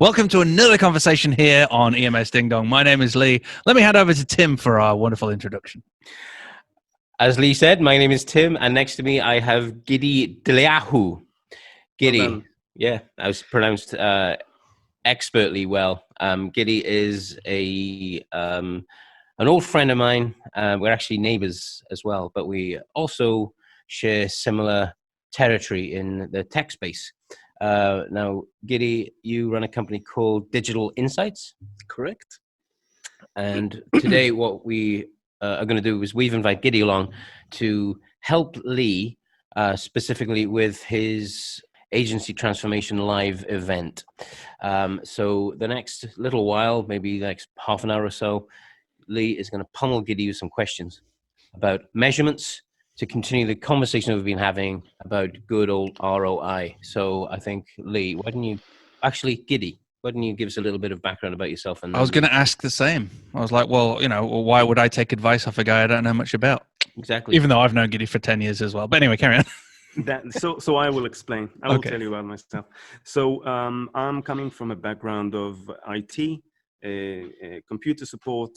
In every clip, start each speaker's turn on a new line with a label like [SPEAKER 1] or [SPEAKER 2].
[SPEAKER 1] Welcome to another conversation here on EMS Ding Dong. My name is Lee. Let me hand over to Tim for our wonderful introduction.
[SPEAKER 2] As Lee said, my name is Tim, and next to me I have Gideon Delayahu. Gidi,
[SPEAKER 3] Well
[SPEAKER 2] yeah, I was pronounced expertly well. Gidi is an old friend of mine. We're actually neighbors as well, but we also share similar territory in the tech space. Now, Gidi, you run a company called Digital Insights.
[SPEAKER 3] correct.
[SPEAKER 2] And today what we are going to do is we've invited Gidi along to help Lee specifically with his agency transformation live event. So the next little while, maybe the next half an hour or so, Lee is going to pummel Gidi with some questions about measurements to continue the conversation we've been having about good old ROI. So I think, Lee, Gidi, why don't you give us a little bit of background about yourself? And
[SPEAKER 1] I was going to ask the same. I was like, well, why would I take advice off a guy I don't know much about?
[SPEAKER 2] Exactly.
[SPEAKER 1] Even though I've known Gidi for 10 years as well. But anyway, carry on.
[SPEAKER 3] So I will explain. I will
[SPEAKER 1] Okay.
[SPEAKER 3] tell you about myself. So I'm coming from a background of IT, computer support,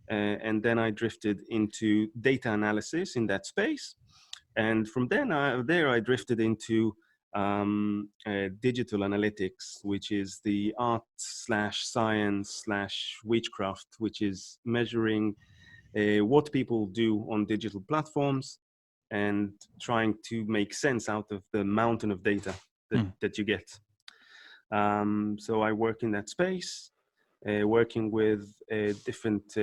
[SPEAKER 3] and then I drifted into data analysis in that space. And from there I drifted into digital analytics, which is the art/science/witchcraft, which is measuring what people do on digital platforms and trying to make sense out of the mountain of data that you get. So I work in that space, working with different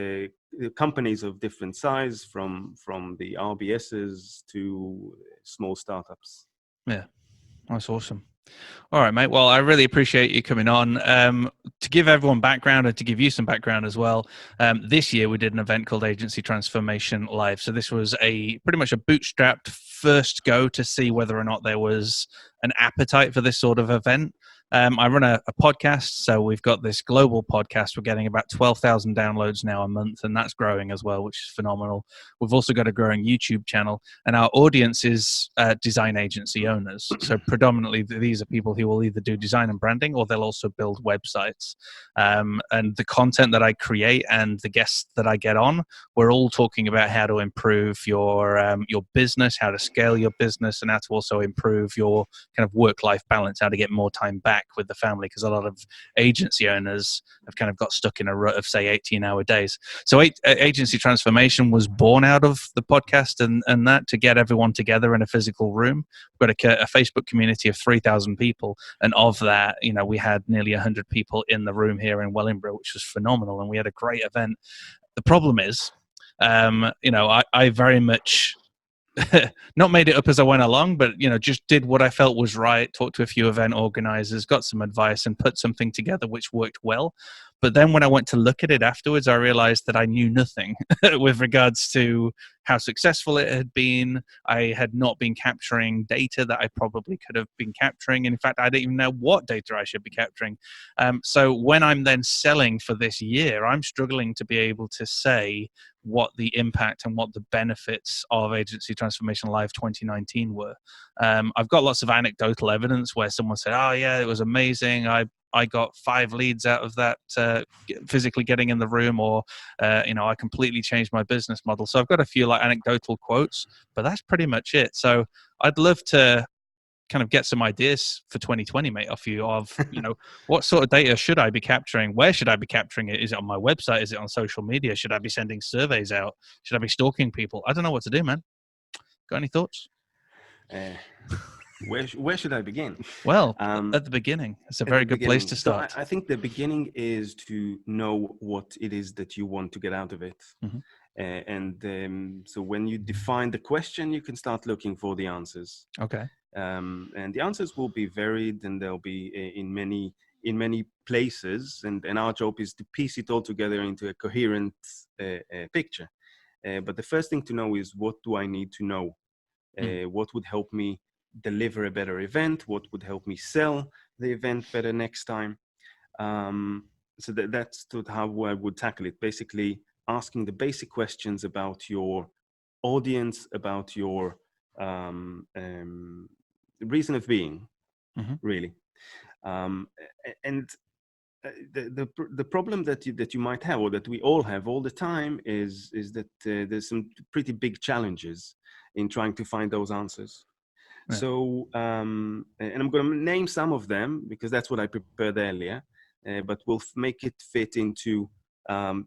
[SPEAKER 3] companies of different size, from the RBSs to small startups.
[SPEAKER 1] Yeah, that's awesome. All right, mate. Well, I really appreciate you coming on. To give everyone background and to give you some background as well, this year we did an event called Agency Transformation Live. So this was pretty much a bootstrapped first go to see whether or not there was an appetite for this sort of event. I run a podcast, so we've got this global podcast. We're getting about 12,000 downloads now a month, and that's growing as well, which is phenomenal. We've also got a growing YouTube channel, and our audience is design agency owners. So predominantly, these are people who will either do design and branding, or they'll also build websites. And the content that I create and the guests that I get on, we're all talking about how to improve your business, how to scale your business, and how to also improve your kind of work-life balance, how to get more time back with the family, because a lot of agency owners have kind of got stuck in a rut of, say, 18-hour days. So agency transformation was born out of the podcast and that, to get everyone together in a physical room. We've got a Facebook community of 3,000 people, and of that, we had nearly 100 people in the room here in Wellingborough, which was phenomenal, and we had a great event. The problem is, I very much not made it up as I went along, but just did what I felt was right, talked to a few event organizers, got some advice, and put something together which worked well. But then when I went to look at it afterwards, I realized that I knew nothing with regards to how successful it had been. I had not been capturing data that I probably could have been capturing. In fact, I didn't even know what data I should be capturing. So when I'm then selling for this year, I'm struggling to be able to say what the impact and what the benefits of Agency Transformation Live 2019 were. I've got lots of anecdotal evidence where someone said, oh yeah, it was amazing. I got 5 leads out of that, physically getting in the room, or, I completely changed my business model. So I've got a few like anecdotal quotes, but that's pretty much it. So I'd love to kind of get some ideas for 2020, mate, off you of, what sort of data should I be capturing? Where should I be capturing it? Is it on my website? Is it on social media? Should I be sending surveys out? Should I be stalking people? I don't know what to do, man. Got any thoughts?
[SPEAKER 3] Where should I begin?
[SPEAKER 1] Well, at the beginning. It's a very good place to start.
[SPEAKER 3] So I think the beginning is to know what it is that you want to get out of it.
[SPEAKER 1] Mm-hmm.
[SPEAKER 3] So when you define the question, you can start looking for the answers.
[SPEAKER 1] Okay.
[SPEAKER 3] And the answers will be varied, and they'll be in many places. And our job is to piece it all together into a coherent picture. But the first thing to know is, what do I need to know? What would help me deliver a better event? What would help me sell the event better next time? So that's how I would tackle it. Basically, asking the basic questions about your audience, about your reason of being, really. And the problem that you might have, or that we all have all the time, is that there's some pretty big challenges in trying to find those answers.
[SPEAKER 1] Yeah.
[SPEAKER 3] So, and I'm going to name some of them because that's what I prepared earlier, but we'll make it fit into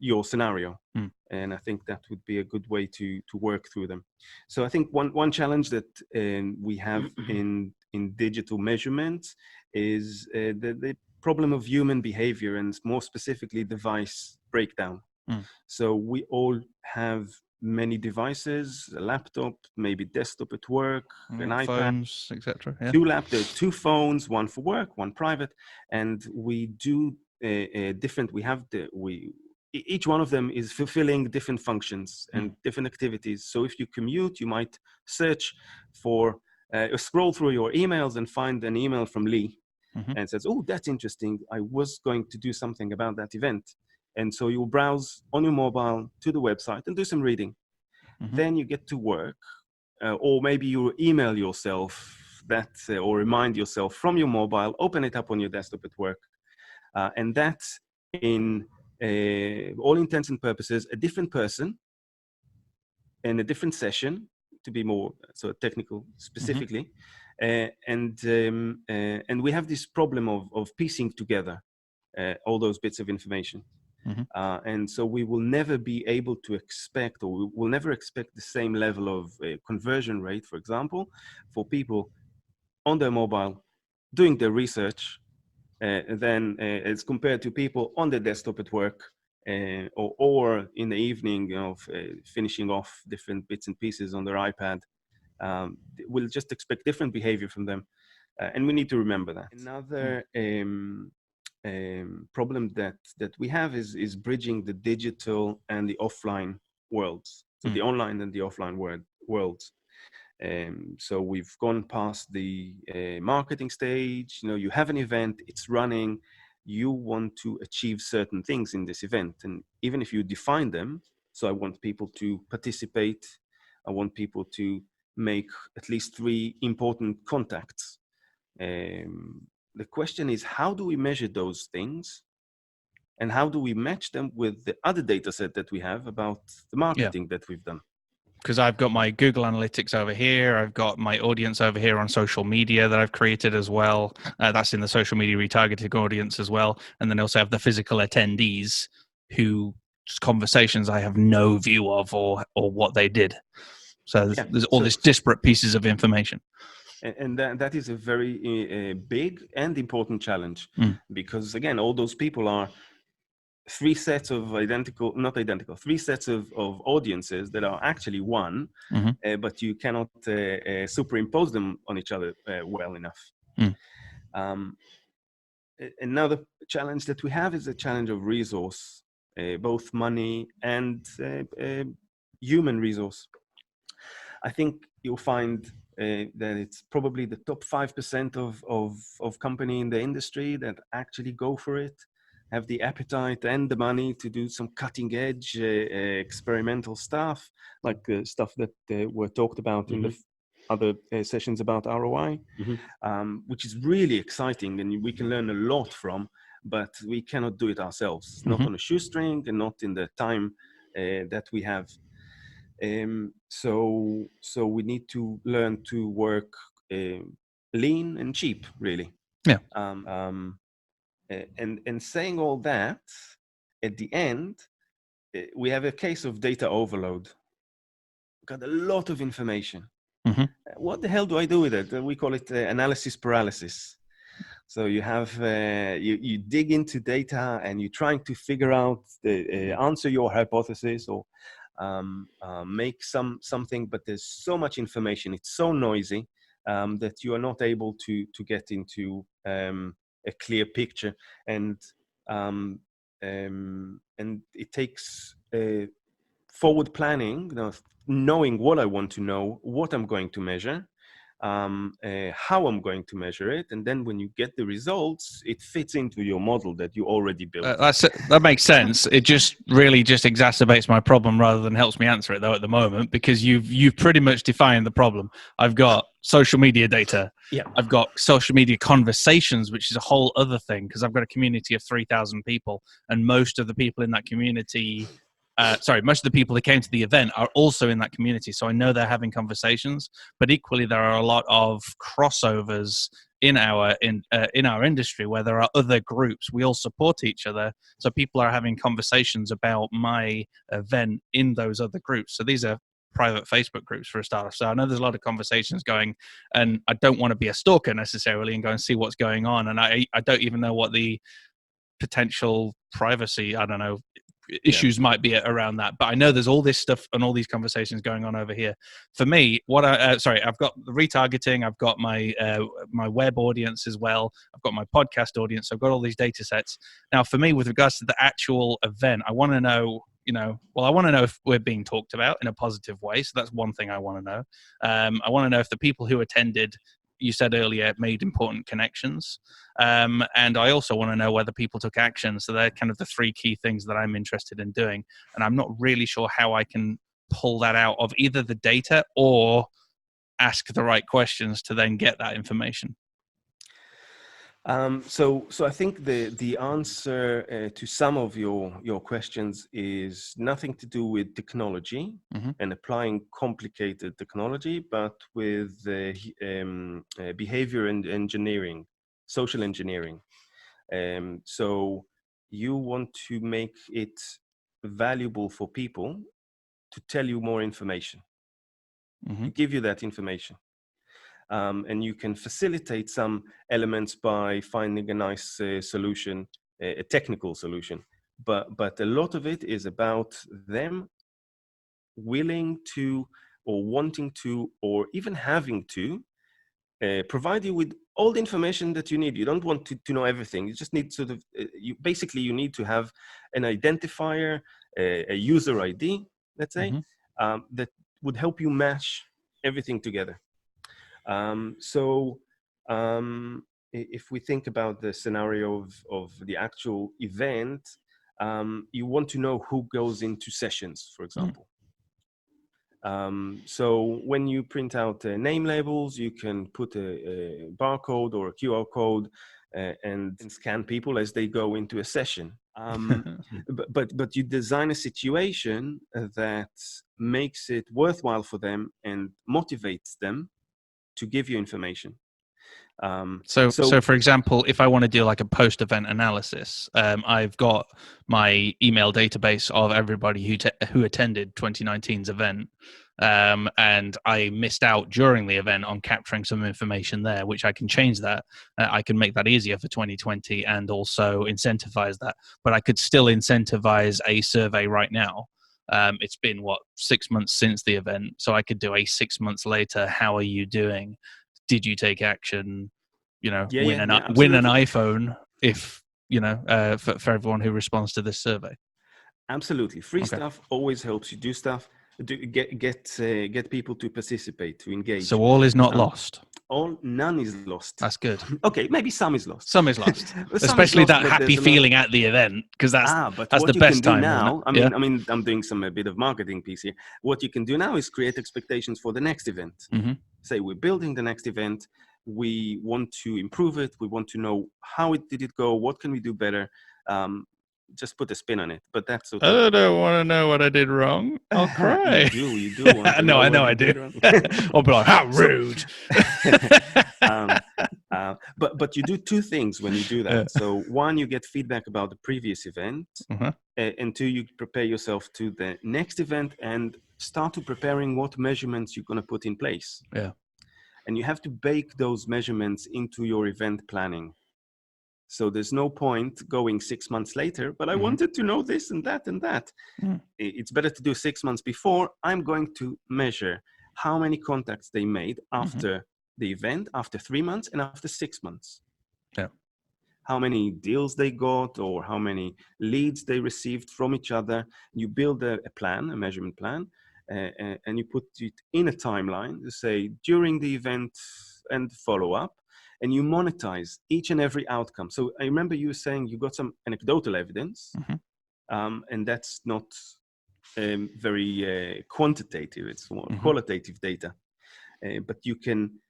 [SPEAKER 3] your scenario.
[SPEAKER 1] Mm.
[SPEAKER 3] And I think that would be a good way to work through them. So I think one challenge that we have in digital measurement is the problem of human behavior, and more specifically device breakdown.
[SPEAKER 1] Mm.
[SPEAKER 3] So we all have many devices, a laptop, maybe desktop at work, an iPad,
[SPEAKER 1] phones, etc. Yeah.
[SPEAKER 3] 2 laptops, 2 phones, one for work, one private, and we do different. Each one of them is fulfilling different functions and different activities. So if you commute, you might search for, scroll through your emails and find an email from Lee, and says, "Oh, that's interesting. I was going to do something about that event." And so you browse on your mobile to the website and do some reading. Then you get to work, or maybe you email yourself that, or remind yourself from your mobile, open it up on your desktop at work. And that's, in all intents and purposes, a different person in a different session, to be more technical specifically. And we have this problem of piecing together all those bits of information. And so we will never be able to expect, or we will never expect the same level of conversion rate, for example, for people on their mobile doing their research than as compared to people on their desktop at work, or in the evening, finishing off different bits and pieces on their iPad. We'll just expect different behavior from them. And we need to remember that. Another problem that we have is bridging the digital and the offline worlds, so the online and the offline worlds. So we've gone past the marketing stage. You have an event, it's running, you want to achieve certain things in this event, and even if you define them, so I want people to participate, I want people to make at least 3 important contacts. The question is, how do we measure those things, and how do we match them with the other data set that we have about the marketing that we've done?
[SPEAKER 1] Because I've got my Google Analytics over here. I've got my audience over here on social media that I've created as well. That's in the social media retargeting audience as well. And then also have the physical attendees whose conversations I have no view of or what they did. So there's all these disparate pieces of information.
[SPEAKER 3] And that is a very big and important challenge, because again, all those people are 3 sets of three sets of audiences that are actually one, but you cannot superimpose them on each other well enough. Another challenge that we have is the challenge of resource, both money and human resource. I think you'll find that it's probably the top 5% of company in the industry that actually go for it, have the appetite and the money to do some cutting edge experimental stuff, like stuff that were talked about in the other sessions about ROI, which is really exciting and we can learn a lot from, but we cannot do it ourselves, not on a shoestring and not in the time that we have. So we need to learn to work lean and cheap, really.
[SPEAKER 1] Yeah.
[SPEAKER 3] And saying all that, at the end, we have a case of data overload. Got a lot of information. What the hell do I do with it? We call it analysis paralysis. So you have you dig into data and you're trying to figure out answer your hypothesis or make something, but there's so much information. It's so noisy that you are not able to get into a clear picture, and it takes forward planning, knowing what I want to know, what I'm going to measure, how I'm going to measure it, and then when you get the results, it fits into your model that you already built.
[SPEAKER 1] That makes sense. It just really just exacerbates my problem rather than helps me answer it, though, at the moment, because you've pretty much defined the problem. I've got social media data.
[SPEAKER 2] Yeah.
[SPEAKER 1] I've got social media conversations, which is a whole other thing, because I've got a community of 3,000 people, and most of the people in that community, most of the people that came to the event are also in that community. So I know they're having conversations, but equally there are a lot of crossovers in our industry where there are other groups. We all support each other, so people are having conversations about my event in those other groups. So these are private Facebook groups for a start. So I know there's a lot of conversations going, and I don't want to be a stalker necessarily and go and see what's going on. And I don't even know what the potential privacy, I don't know, issues might be around that, but I know there's all this stuff and all these conversations going on over here. For me, I've got the retargeting, I've got my my web audience as well, I've got my podcast audience, I've got all these data sets. Now, for me, with regards to the actual event, I want to know, I want to know if we're being talked about in a positive way. So that's one thing I want to know. I want to know if the people who attended, you said earlier, made important connections. And I also want to know whether people took action. So they're kind of the three key things that I'm interested in doing. And I'm not really sure how I can pull that out of either the data or ask the right questions to then get that information.
[SPEAKER 3] So I think the answer to some of your questions is nothing to do with technology and applying complicated technology, but with behavior and engineering, social engineering. So you want to make it valuable for people to tell you more information, to give you that information. And you can facilitate some elements by finding a nice solution, a technical solution. But a lot of it is about them willing to, or wanting to, or even having to provide you with all the information that you need. You don't want to know everything. You just need sort of, you need to have an identifier, a user ID, let's say, that would help you match everything together. If we think about the scenario of the actual event, you want to know who goes into sessions, for example. So when you print out name labels, you can put a barcode or a QR code and scan people as they go into a session. But you design a situation that makes it worthwhile for them and motivates them to give you information.
[SPEAKER 1] So for example, if I want to do like a post-event analysis, I've got my email database of everybody who attended 2019's event, and I missed out during the event on capturing some information there, which I can change that. I can make that easier for 2020 and also incentivize that. But I could still incentivize a survey right now. It's been 6 months since the event, so I could do a 6 months later. How are you doing? Did you take action? Win an iPhone if for everyone who responds to this survey.
[SPEAKER 3] Absolutely, free stuff always helps you do stuff. Get people to participate, to engage.
[SPEAKER 1] So all is not lost.
[SPEAKER 3] None is lost.
[SPEAKER 1] That's good.
[SPEAKER 3] Okay, maybe some is lost.
[SPEAKER 1] Some is lost, especially that happy feeling at the event, because that's the best time
[SPEAKER 3] now.
[SPEAKER 1] Isn't it?
[SPEAKER 3] I mean, I'm doing a bit of marketing piece here. What you can do now is create expectations for the next event. Say we're building the next event. We want to improve it. We want to know how did it go? What can we do better? Just put a spin on it. But that's okay.
[SPEAKER 1] I don't want to know what I did wrong. I'll cry.
[SPEAKER 3] You do want to know.
[SPEAKER 1] I know I do. I'll be like, how rude.
[SPEAKER 3] But you do two things when you do that. So one, you get feedback about the previous event, and two, you prepare yourself to the next event and start to preparing what measurements you're going to put in place.
[SPEAKER 1] Yeah.
[SPEAKER 3] And you have to bake those measurements into your event planning. So there's no point going 6 months later, but I wanted to know this and that and that. It's better to do 6 months before. I'm going to measure how many contacts they made after the event, after 3 months and after 6 months.
[SPEAKER 1] Yeah.
[SPEAKER 3] How many deals they got or how many leads they received from each other. You build a plan, a measurement plan, and you put it in a timeline to say during the event and follow up, and you monetize each and every outcome. So I remember you saying you got some anecdotal evidence, and that's not very quantitative, it's more qualitative data. But you can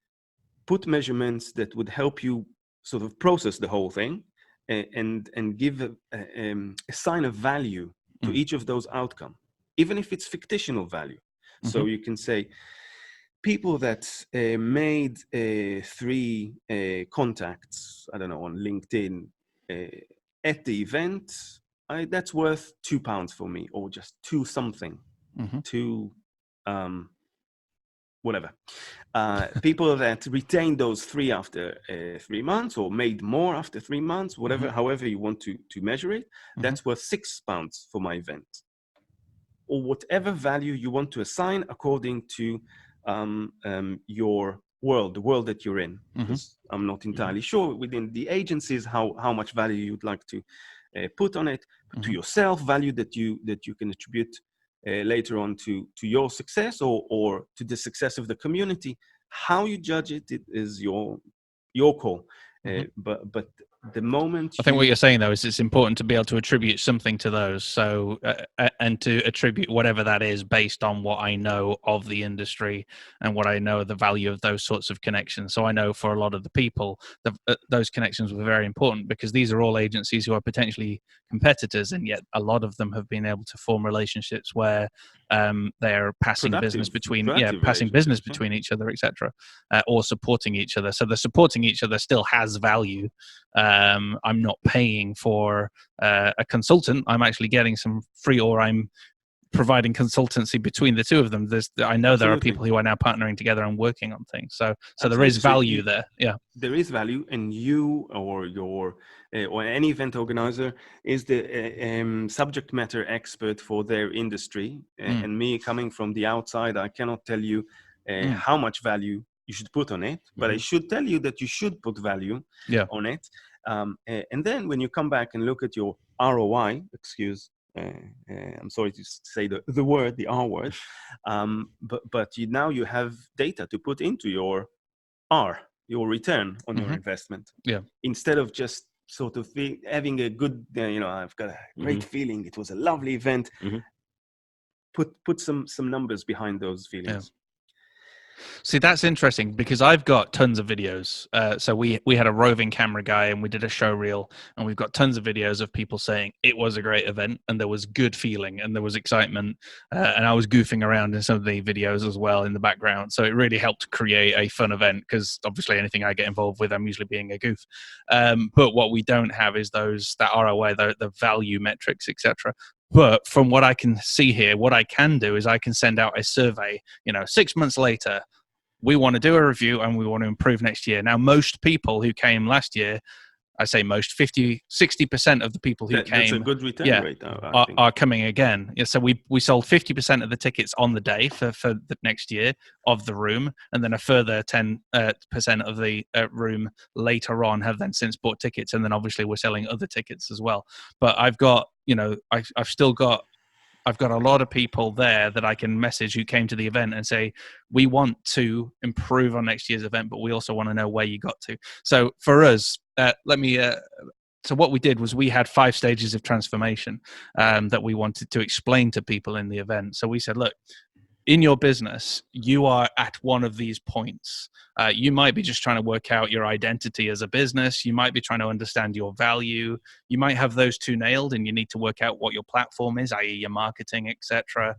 [SPEAKER 3] put measurements that would help you sort of process the whole thing and give a sign of value to each of those outcomes, even if it's fictional value. So you can say, people that made 3 contacts, I don't know, on LinkedIn at the event, that's worth £2 for me, or just 2 something, 2 whatever. People that retained those 3 after 3 months, or made more after 3 months, whatever, however you want to measure it, that's worth £6 for my event. Or whatever value you want to assign according to your world, the world that you're in. Because I'm not entirely sure within the agencies how much value you'd like to put on it, to yourself, value that you can attribute later on to your success or to the success of the community. How you judge it is your call. But the moment
[SPEAKER 1] I think what you're saying though is it's important to be able to attribute something to those. So and to attribute whatever that is based on what I know of the industry and what I know of the value of those sorts of connections. So I know for a lot of the people those connections were very important, because these are all agencies who are potentially competitors, and yet a lot of them have been able to form relationships where they're passing business between between each other, etc., or supporting each other. So the supporting each other still has value. I'm not paying for a consultant. I'm actually getting some free, or I'm providing consultancy between the two of them. I know there are people who are now partnering together and working on things. So there is value there. Yeah,
[SPEAKER 3] there is value, and you or your or any event organizer is the subject matter expert for their industry. And me coming from the outside, I cannot tell you how much value you should put on it, but I should tell you that you should put value on it. And then when you come back and look at your ROI, I'm sorry to say the word, the R word, but now you have data to put into your your return on your investment. Yeah. Instead of just sort of having a good, I've got a great feeling, it was a lovely event. Put some numbers behind those feelings.
[SPEAKER 1] Yeah. See, that's interesting, because I've got tons of videos. So we had a roving camera guy and we did a show reel, and we've got tons of videos of people saying it was a great event and there was good feeling and there was excitement. And I was goofing around in some of the videos as well in the background. So it really helped create a fun event, because obviously anything I get involved with, I'm usually being a goof. But what we don't have is that ROI, the value metrics, etc. But from what I can see here, what I can do is I can send out a survey, 6 months later, we want to do a review and we want to improve next year. Now, most people who came last year, I say most, 60% of the people who came,
[SPEAKER 3] that's a good return rate, though,
[SPEAKER 1] are coming again. Yeah, so we sold 50% of the tickets on the day for the next year of the room, and then a further 10% of the room later on have then since bought tickets, and then obviously we're selling other tickets as well. But I've got, I've got a lot of people there that I can message who came to the event and say, we want to improve on next year's event, but we also want to know where you got to. So for us, so what we did was we had 5 stages of transformation that we wanted to explain to people in the event. So we said, look, in your business, you are at one of these points. You might be just trying to work out your identity as a business. You might be trying to understand your value. You might have those 2 nailed and you need to work out what your platform is, i.e. your marketing, etc.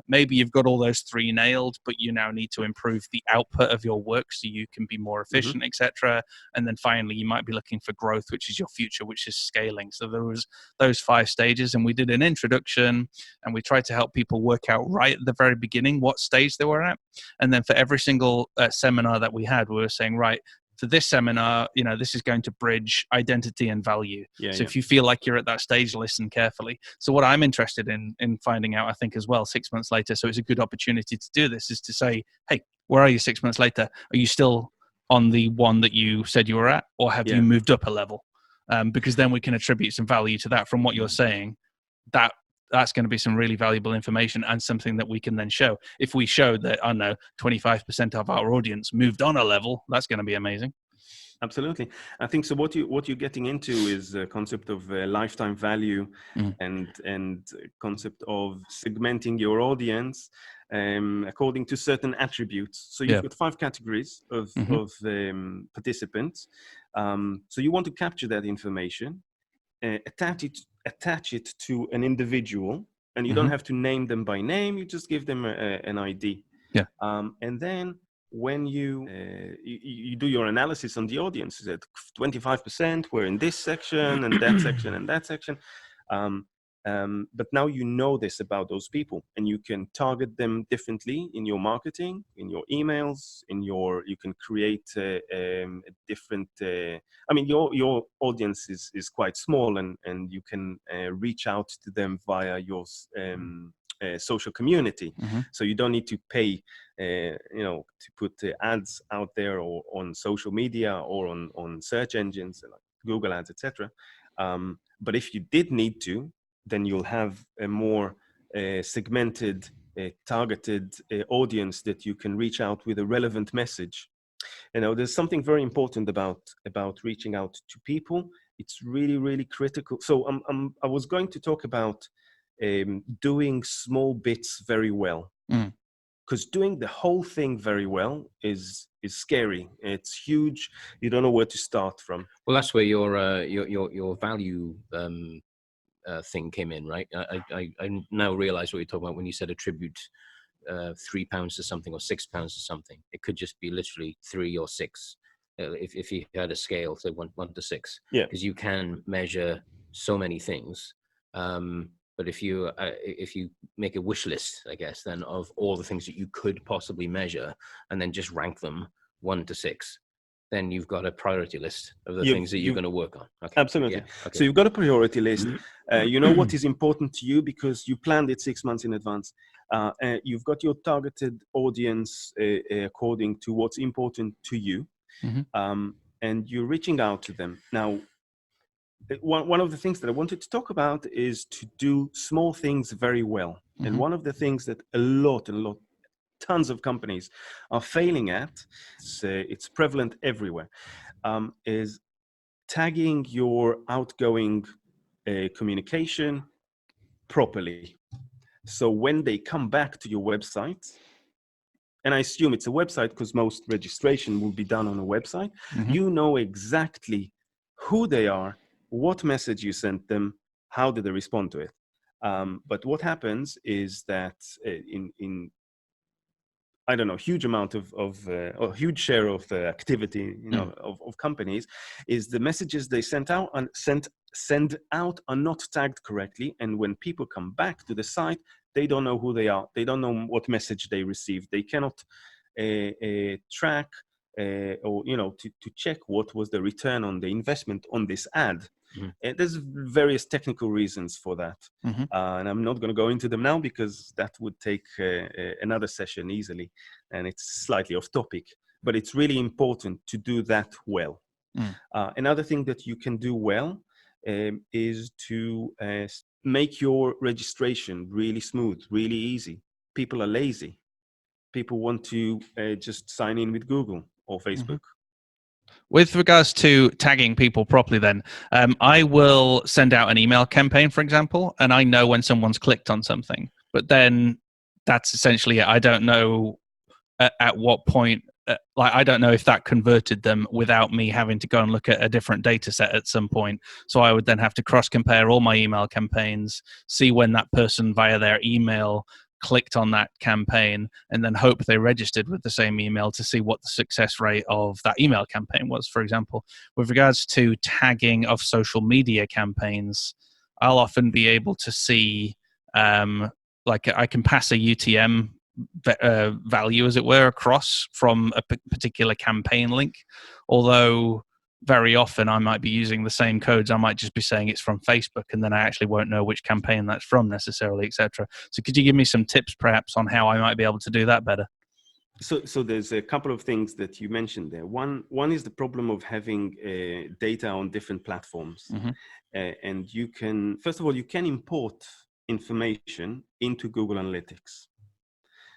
[SPEAKER 1] Maybe you've got all those 3 nailed, but you now need to improve the output of your work so you can be more efficient, etc. And then finally, you might be looking for growth, which is your future, which is scaling. So there was those 5 stages, and we did an introduction and we tried to help people work out right at the very beginning what stage they were at. And then for every single seminar that we had, we were saying, right, for this seminar, this is going to bridge identity and value. If you feel like you're at that stage, listen carefully. So what I'm interested in finding out, I think as well, 6 months later, so it's a good opportunity to do this, is to say, hey, where are you 6 months later? Are you still on the one that you said you were at, or have you moved up a level? Because then we can attribute some value to that. From what you're saying, that that's going to be some really valuable information and something that we can then show. If we show that, I don't know, 25% of our audience moved on a level, that's going to be amazing.
[SPEAKER 3] Absolutely. I think so. What you're getting into is a concept of lifetime value and concept of segmenting your audience according to certain attributes. So you've got 5 categories of participants. So you want to capture that information, attach it to an individual, and you don't have to name them by name. You just give them an ID.
[SPEAKER 1] Yeah.
[SPEAKER 3] And then when you do your analysis on the audience, that 25% were in this section and that section and that section. But now you know this about those people, and you can target them differently in your marketing, in your emails, you can create a different, I mean, your audience is quite small, and you can reach out to them via your social community. So you don't need to pay, to put ads out there or on social media or on search engines like Google ads, etc. But if you did need to, then you'll have a more segmented, targeted audience that you can reach out with a relevant message. There's something very important about reaching out to people. It's really, really critical. So I was going to talk about doing small bits very well, because doing the whole thing very well is scary. It's huge. You don't know where to start from.
[SPEAKER 2] Well, that's where your value thing came in, right? I now realize what you're talking about when you said attribute £3 to something or £6 to something. It could just be literally 3 or 6. If you had a scale, say 1 to 6, because you can measure so many things. But if you make a wish list, I guess, then of all the things that you could possibly measure, and then just rank them 1 to 6, then you've got a priority list of the things that you're going to work on. Okay.
[SPEAKER 3] Absolutely.
[SPEAKER 2] Yeah. Okay.
[SPEAKER 3] So you've got a priority list. You know what is important to you because you planned it 6 months in advance. You've got your targeted audience according to what's important to you, and you're reaching out to them. Now, one of the things that I wanted to talk about is to do small things very well. And one of the things that tons of companies are failing at, it's prevalent everywhere, is tagging your outgoing communication properly. So when they come back to your website, and I assume it's a website because most registration will be done on a website, you know exactly who they are, what message you sent them, how did they respond to it. But what happens is that in I don't know, huge amount or huge share of the activity, of companies, is the messages they send out are not tagged correctly. And when people come back to the site, they don't know who they are. They don't know what message they received. They cannot track or to check what was the return on the investment on this ad. There's various technical reasons for that, and I'm not going to go into them now because that would take another session easily, and it's slightly off topic. But it's really important to do that well. Another thing that you can do well is to make your registration really smooth, really easy. People are lazy. People want to just sign in with Google or Facebook.
[SPEAKER 1] With regards to tagging people properly, then, I will send out an email campaign, for example, and I know when someone's clicked on something, but then that's essentially it. I don't know at what point, I don't know if that converted them without me having to go and look at a different data set at some point. So I would then have to cross-compare all my email campaigns, see when that person via their email clicked on that campaign, and then hope they registered with the same email to see what the success rate of that email campaign was, for example. With regards to tagging of social media campaigns, I'll often be able to see, like I can pass a UTM value, as it were, across from a particular campaign link, although very often I might be using the same codes. I might just be saying it's from Facebook, and then I actually won't know which campaign that's from necessarily, etc. So could you give me some tips perhaps on how I might be able to do that better?
[SPEAKER 3] So there's a couple of things that you mentioned there. One is the problem of having data on different platforms. And you can, first of all, you can import information into Google Analytics.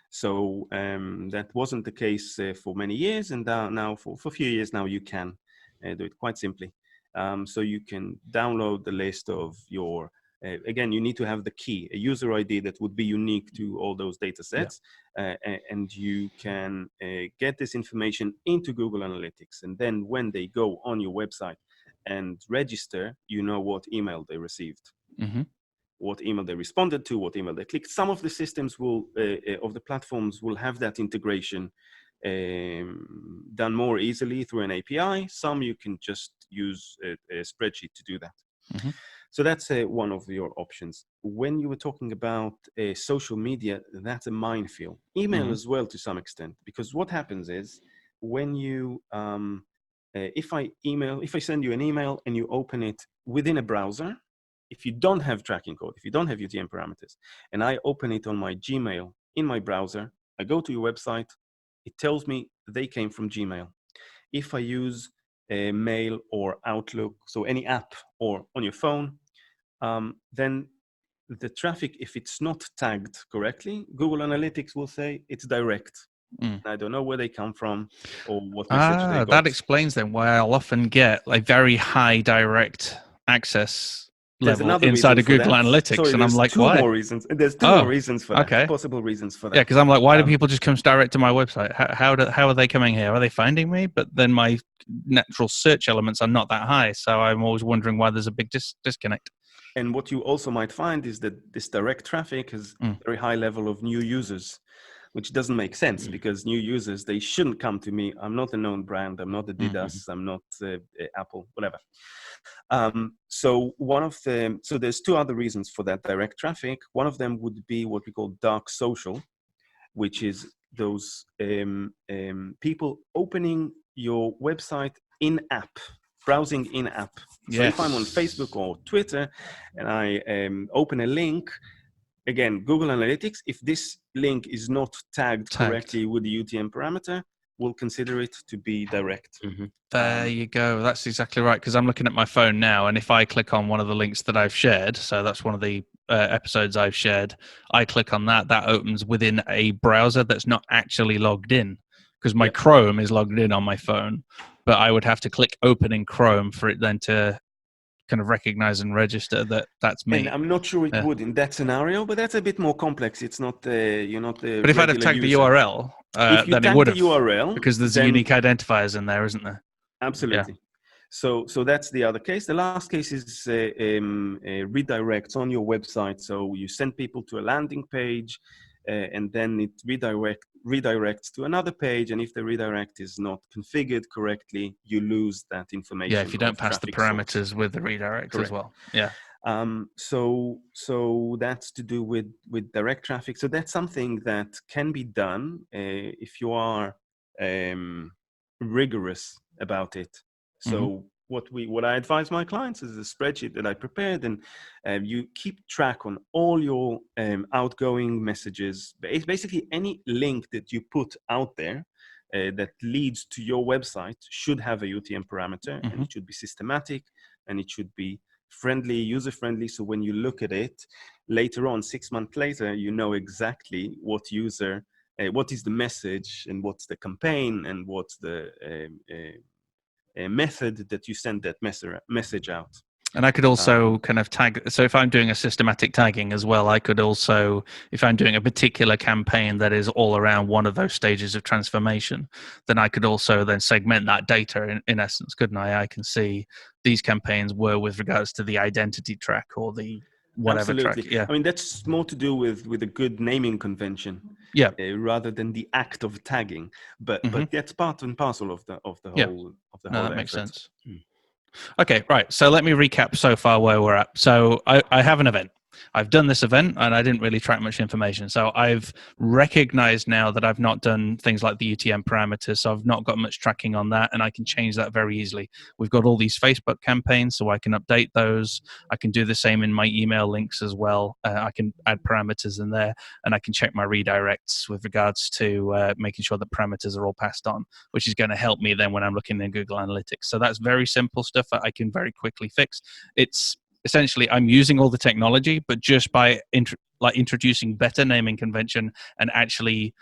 [SPEAKER 3] So that wasn't the case for many years, and now for a few years now you can do it quite simply. So you can download the list of your, again, you need to have the key, a user ID that would be unique to all those data sets, and you can get this information into Google Analytics. And then when they go on your website and register, you know what email they received.
[SPEAKER 1] Mm-hmm.
[SPEAKER 3] What email they responded to, what email they clicked. Some of the systems will, of the platforms will have that integration done more easily through an API. Some you can just use a spreadsheet to do that.
[SPEAKER 1] Mm-hmm.
[SPEAKER 3] So that's one of your options. When you were talking about social media, that's a minefield. Email as well to some extent, because what happens is when you, if I send you an email and you open it within a browser, if you don't have tracking code, if you don't have UTM parameters, and I open it on my Gmail in my browser, I go to your website, it tells me they came from Gmail. If I use a Mail or Outlook, so any app or on your phone, then the traffic, if it's not tagged correctly, Google Analytics will say it's direct. I don't know where they come from or what message they got.
[SPEAKER 1] That explains then why I'll often get like very high direct access level inside of Google Analytics.
[SPEAKER 3] Sorry,
[SPEAKER 1] and I'm like,
[SPEAKER 3] two
[SPEAKER 1] why?
[SPEAKER 3] more reasons. There's two more reasons for that.
[SPEAKER 1] Okay.
[SPEAKER 3] Possible reasons for that.
[SPEAKER 1] Yeah, because I'm like, why do people just come direct to my website? How are they coming here? Are they finding me? But then my natural search elements are not that high, so I'm always wondering why there's a big disconnect.
[SPEAKER 3] And what you also might find is that this direct traffic has a very high level of new users, which doesn't make sense because new users, they shouldn't come to me. I'm not a known brand. I'm not Adidas. I'm not Apple, whatever. So there's two other reasons for that direct traffic. One of them would be what we call dark social, which is those people opening your website in-app, browsing in-app. So if I'm on Facebook or Twitter and I open a link, again, Google Analytics, if this link is not tagged correctly with the UTM parameter, we'll consider it to be direct.
[SPEAKER 1] There you go. That's exactly right. Because I'm looking at my phone now, and if I click on one of the links that I've shared, so that's one of the episodes I've shared, I click on that, that opens within a browser that's not actually logged in, because my Chrome is logged in on my phone, but I would have to click open in Chrome for it then to kind of recognize and register that that's me.
[SPEAKER 3] And I'm not sure it would in that scenario, but that's a bit more complex. It's not you're not the
[SPEAKER 1] But if I'd have tagged the URL, then it would have,
[SPEAKER 3] URL,
[SPEAKER 1] because there's unique identifiers in there, isn't there?
[SPEAKER 3] Absolutely. Yeah. So that's the other case. The last case is redirects on your website. So you send people to a landing page, and then it redirects to another page. And if the redirect is not configured correctly, you lose that information.
[SPEAKER 1] Yeah, if you don't pass the parameters with the redirect as well. Yeah.
[SPEAKER 3] So that's to do with direct traffic. So that's something that can be done if you are rigorous about it. So what I advise my clients is a spreadsheet that I prepared, and you keep track on all your outgoing messages. It's basically any link that you put out there that leads to your website should have a UTM parameter, and it should be systematic, and it should be friendly, user-friendly. So when you look at it later on, 6 months later, you know exactly what user, what is the message, and what's the campaign, and what's the method that you send that message out.
[SPEAKER 1] And I could also kind of tag. So if I'm doing a systematic tagging as well, I could also, if I'm doing a particular campaign that is all around one of those stages of transformation, then I could also then segment that data in essence, couldn't I? I can see these campaigns were with regards to the identity track or the whatever
[SPEAKER 3] Absolutely.
[SPEAKER 1] track. Yeah.
[SPEAKER 3] I mean, that's more to do with a good naming convention.
[SPEAKER 1] Yeah.
[SPEAKER 3] Rather than the act of tagging, but that's part and parcel of the whole
[SPEAKER 1] that
[SPEAKER 3] effort.
[SPEAKER 1] makes sense. Okay, right. So let me recap so far where we're at. So I have an event. I've done this event and I didn't really track much information. So I've recognized now that I've not done things like the UTM parameters. So I've not got much tracking on that, and I can change that very easily. We've got all these Facebook campaigns, so I can update those. I can do the same in my email links as well. I can add parameters in there, and I can check my redirects with regards to making sure that parameters are all passed on, which is going to help me then when I'm looking in Google Analytics. So that's very simple stuff that I can very quickly fix. It's essentially I'm using all the technology, but just by introducing better naming convention and actually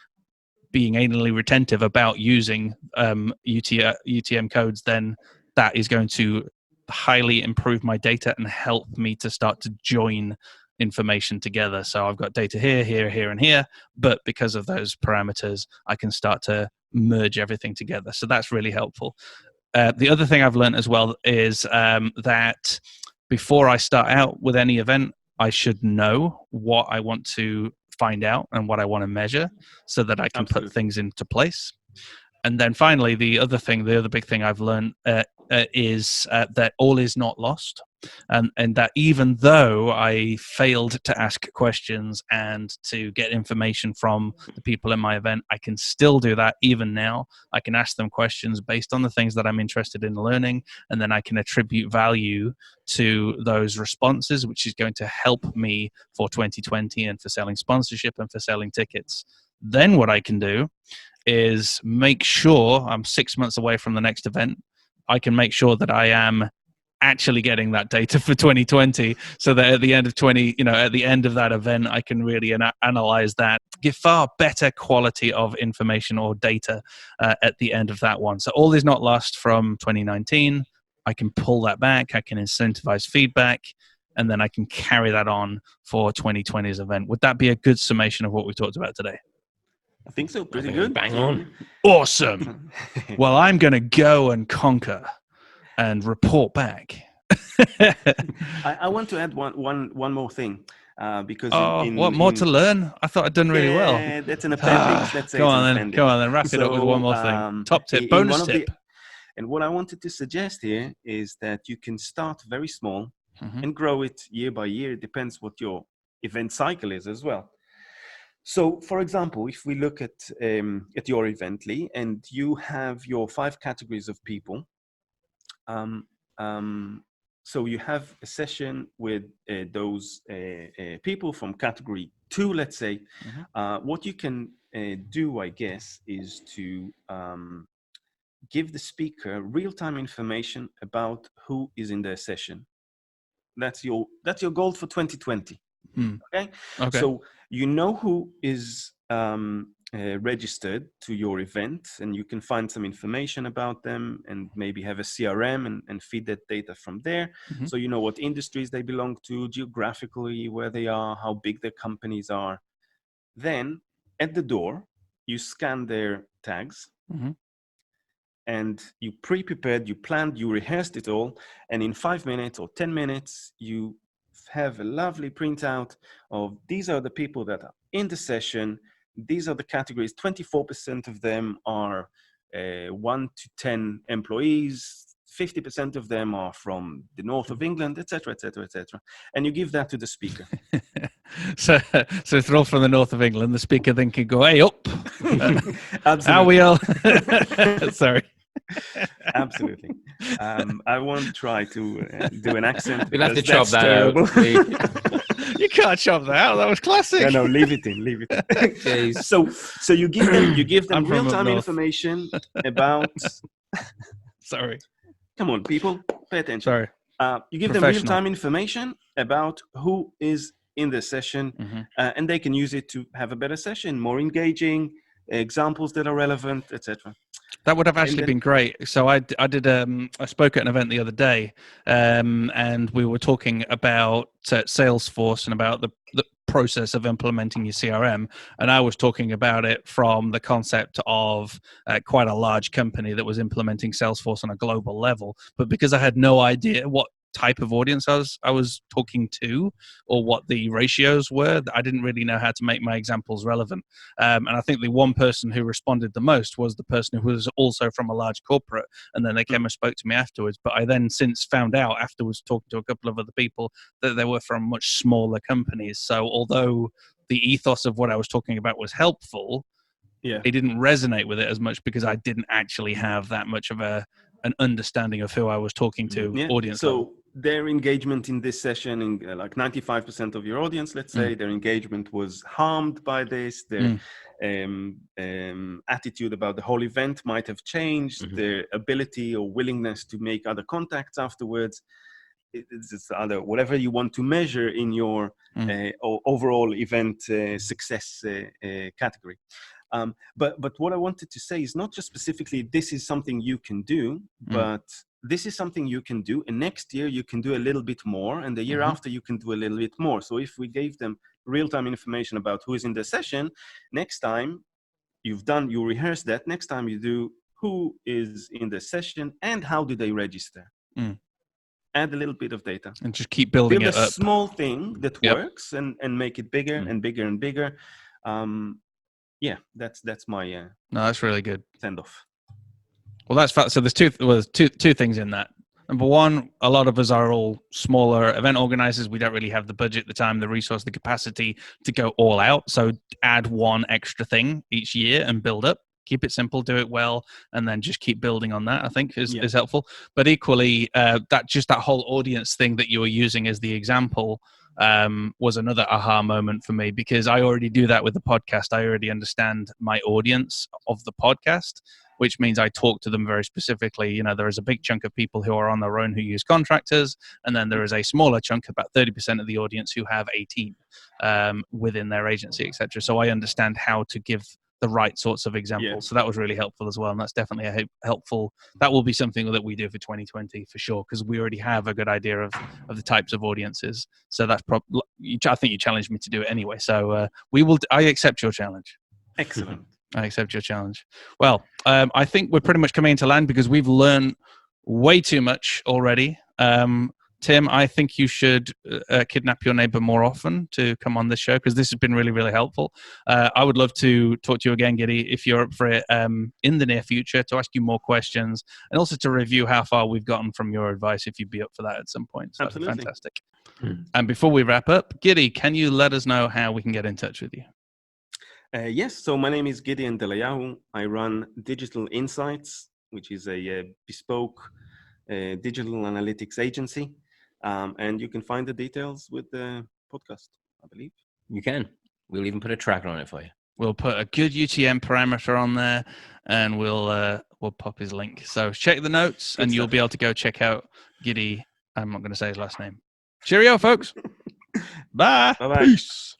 [SPEAKER 1] being anally retentive about using UTM codes, then that is going to highly improve my data and help me to start to join information together. So I've got data here, here, here, and here, but because of those parameters, I can start to merge everything together. So that's really helpful. The other thing I've learned as well is that before I start out with any event, I should know what I want to find out and what I want to measure so that I can put things into place. And then finally, the other big thing I've learned is that all is not lost. And that even though I failed to ask questions and to get information from the people in my event, I can still do that even now. I can ask them questions based on the things that I'm interested in learning, and then I can attribute value to those responses, which is going to help me for 2020 and for selling sponsorship and for selling tickets. Then what I can do is make sure I'm 6 months away from the next event. I can make sure that I am actually getting that data for 2020, so that at the end of at the end of that event, I can really analyze that, give far better quality of information or data at the end of that one. So all is not lost from 2019. I can pull that back. I can incentivize feedback, and then I can carry that on for 2020's event. Would that be a good summation of what we talked about today?
[SPEAKER 3] I think so. Pretty good.
[SPEAKER 2] Bang on.
[SPEAKER 1] Awesome. Well, I'm going to go and conquer and report back.
[SPEAKER 3] I want to add one more thing, because
[SPEAKER 1] to learn? I thought I'd done really well.
[SPEAKER 3] Yeah, that's an appendix. Let's say
[SPEAKER 1] Go on then, wrap it up with one more thing. Top tip, bonus tip.
[SPEAKER 3] And what I wanted to suggest here is that you can start very small and grow it year by year. It depends what your event cycle is as well. So, for example, if we look at your event, Lee, and you have your 5 categories of people, so you have a session with those people from category 2, let's say. What you can do, I guess, is to give the speaker real-time information about who is in their session. That's your goal for 2020. Okay. So you know who is registered to your event, and you can find some information about them and maybe have a CRM and feed that data from there. So you know what industries they belong to, geographically, where they are, how big their companies are. Then at the door, you scan their tags. And you pre-prepared, you planned, you rehearsed it all. And in 5 minutes or 10 minutes, you have a lovely printout of these are the people that are in the session. These are the categories. 24% of them are 1 to 10 employees. 50% of them are from the north of England, etc., etc., etc. And you give that to the speaker.
[SPEAKER 1] So if they're all from the north of England, the speaker then can go, "Hey, up!"
[SPEAKER 3] Absolutely.
[SPEAKER 1] How we all? Sorry.
[SPEAKER 3] Absolutely. I won't try to do an accent.
[SPEAKER 2] We'll have to chop that out.
[SPEAKER 1] You can't chop that out. That was classic.
[SPEAKER 3] No, leave it in. Leave it in. So you give them real-time information about.
[SPEAKER 1] Sorry.
[SPEAKER 3] Come on, people, pay attention.
[SPEAKER 1] Sorry.
[SPEAKER 3] You give them real-time information about who is in the session, and they can use it to have a better session, more engaging, examples that are relevant, etc.
[SPEAKER 1] That would have actually been great. So I spoke at an event the other day, and we were talking about Salesforce and about the process of implementing your CRM. And I was talking about it from the concept of quite a large company that was implementing Salesforce on a global level. But because I had no idea what type of audience I was talking to or what the ratios were, I didn't really know how to make my examples relevant. And I think the one person who responded the most was the person who was also from a large corporate, and then they came and spoke to me afterwards. But I then since found out afterwards, talking to a couple of other people, that they were from much smaller companies. So although the ethos of what I was talking about was helpful, it didn't resonate with it as much because I didn't actually have that much of an understanding of who I was talking to audience level.
[SPEAKER 3] Their engagement in this session, like 95% of your audience, let's say, their engagement was harmed by this. Their attitude about the whole event might have changed. Their ability or willingness to make other contacts afterwards. it's other whatever you want to measure in your overall event success category. But what I wanted to say is not just specifically this is something you can do, but this is something you can do, and next year you can do a little bit more, and the year after you can do a little bit more. So if we gave them real-time information about who is in the session, next time you rehearse that, next time you do who is in the session and how do they register. Add a little bit of data
[SPEAKER 1] and just keep building
[SPEAKER 3] build
[SPEAKER 1] it
[SPEAKER 3] a
[SPEAKER 1] up.
[SPEAKER 3] small thing that works and make it bigger and bigger and bigger. Yeah, that's my
[SPEAKER 1] No, that's really good.
[SPEAKER 3] send off.
[SPEAKER 1] Well, that's so there's two things in that. Number one, a lot of us are all smaller event organizers. We don't really have the budget, the time, the resource, the capacity to go all out. So add one extra thing each year and build up. Keep it simple, do it well, and then just keep building on that, I think is helpful. But equally, that whole audience thing that you were using as the example was another aha moment for me, because I already do that with the podcast. I already understand my audience of the podcast, which means I talk to them very specifically. You know, there is a big chunk of people who are on their own who use contractors, and then there is a smaller chunk, about 30% of the audience, who have a team within their agency, etc. So I understand how to give the right sorts of examples. So that was really helpful as well, and that's definitely helpful. That will be something that we do for 2020 for sure, because we already have a good idea of the types of audiences. So that's I think you challenged me to do it anyway. So I accept your challenge.
[SPEAKER 3] Excellent.
[SPEAKER 1] I accept your challenge. Well, I think we're pretty much coming into land because we've learned way too much already. Tim, I think you should kidnap your neighbor more often to come on this show, because this has been really, really helpful. I would love to talk to you again, Gidi, if you're up for it in the near future, to ask you more questions and also to review how far we've gotten from your advice, if you'd be up for that at some point. So
[SPEAKER 3] Absolutely.
[SPEAKER 1] Fantastic. And before we wrap up, Gidi, can you let us know how we can get in touch with you?
[SPEAKER 3] Yes, so my name is Gideon Delayahu. I run Digital Insights, which is a bespoke digital analytics agency. And you can find the details with the podcast, I believe.
[SPEAKER 2] You can. We'll even put a tracker on it for you.
[SPEAKER 1] We'll put a good UTM parameter on there, and we'll pop his link. So check the notes, and you'll be able to go check out Gidi. I'm not going to say his last name. Cheerio, folks. Bye.
[SPEAKER 3] Bye-bye.
[SPEAKER 1] Peace.